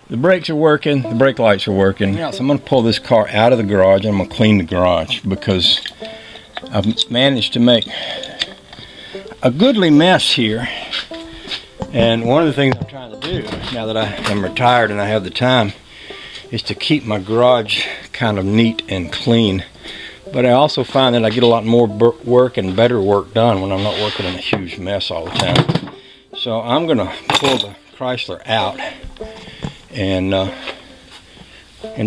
The brakes are working, the brake lights are working. Yeah, so I'm going to pull this car out of the garage and I'm going to clean the garage because I've managed to make a goodly mess here. And one of the things I'm trying to do now that I am retired and I have the time is to keep my garage kind of neat and clean. But I also find that I get a lot more work and better work done when I'm not working in a huge mess all the time. So I'm going to pull the Chrysler out and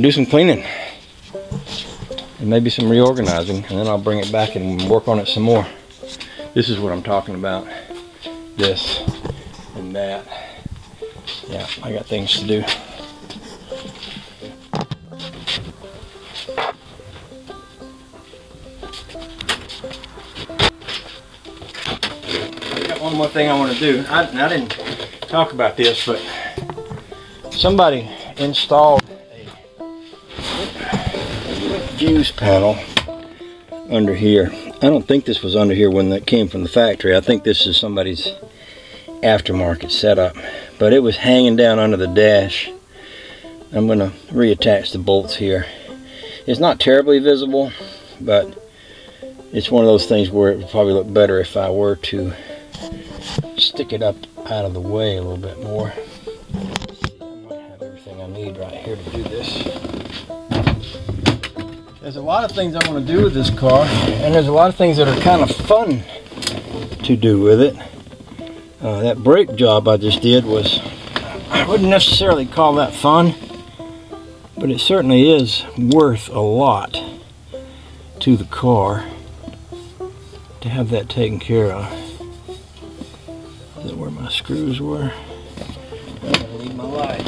do some cleaning and maybe some reorganizing, and then I'll bring it back and work on it some more. This is what I'm talking about. This and that. Yeah, I got things to do. I got one more thing I want to do. I didn't talk about this, but somebody installed a fuse panel under here. I don't think this was under here when that came from the factory. I think this is somebody's aftermarket setup, but it was hanging down under the dash. I'm going to reattach the bolts here. It's not terribly visible, but it's one of those things where it would probably look better if I were to stick it up out of the way a little bit more. I need right here to do this. There's a lot of things I want to do with this car, and there's a lot of things that are kind of fun to do with it. That brake job I just did was, I wouldn't necessarily call that fun, but it certainly is worth a lot to the car to have that taken care of. Is that where my screws were? I'm gonna need my light.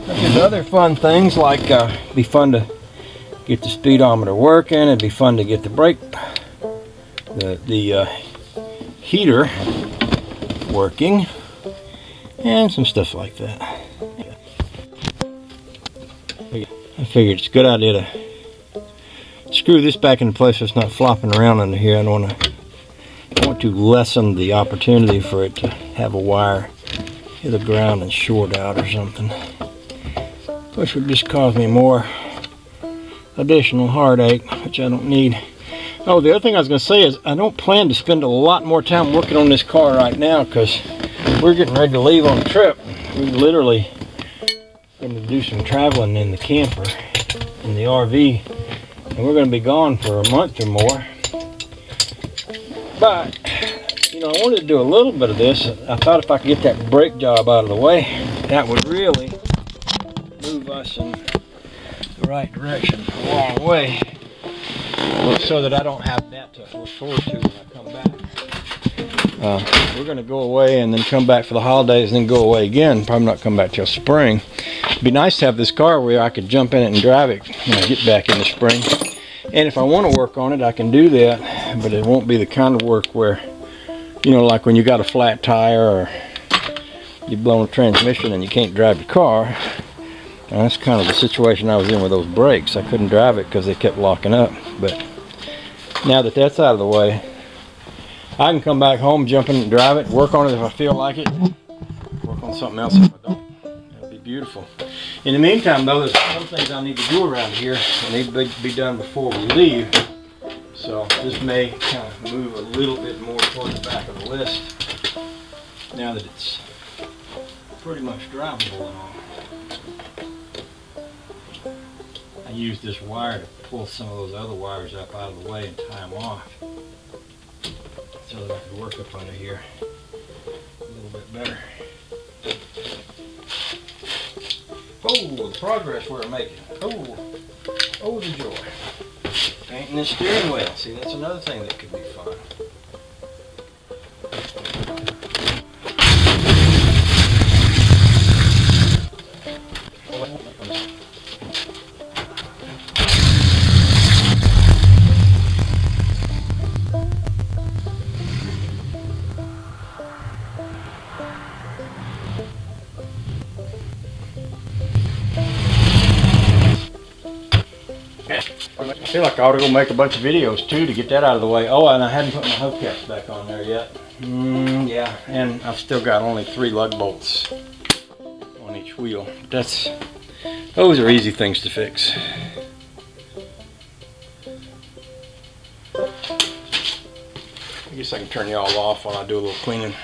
There's other fun things like it'd be fun to get the speedometer working. It'd be fun to get the brake, the heater working, and some stuff like that. I figured it's a good idea to screw this back into place so it's not flopping around under here. I want to lessen the opportunity for it to have a wire hit the ground and short out or something, which would just cause me more additional heartache, which I don't need. Oh, the other thing I was going to say is I don't plan to spend a lot more time working on this car right now because we're getting ready to leave on a trip. We're literally going to do some traveling in the camper, in the RV, and we're going to be gone for a month or more. But, you know, I wanted to do a little bit of this. I thought if I could get that brake job out of the way, that would really move us in the right direction a long way, so that I don't have that to look forward to when I come back. We're going to go away and then come back for the holidays and then go away again. Probably not come back till spring. It'd be nice to have this car where I could jump in it and drive it when I get back in the spring. And if I want to work on it, I can do that, but it won't be the kind of work where, you know, like when you got a flat tire or you've blown a transmission and you can't drive your car. And that's kind of the situation I was in with those brakes. I couldn't drive it because they kept locking up. But now that that's out of the way, I can come back home, jump in and drive it, work on it if I feel like it, work on something else if I don't. That'd be beautiful. In the meantime, though, there's some things I need to do around here that need to be done before we leave. So this may kind of move a little bit more toward the back of the list now that it's pretty much drivable and all. I use this wire to pull some of those other wires up out of the way and tie them off so that I can work up under here a little bit better. Oh, the progress we're making. Oh, the joy. Painting the steering wheel. See, that's another thing that could be fun. feel like I ought to go make a bunch of videos too to get that out of the way. Oh, and I hadn't put my hubcaps back on there yet. Yeah, and I've still got only 3 lug bolts on each wheel. Those are easy things to fix. I guess I can turn you all off while I do a little cleaning.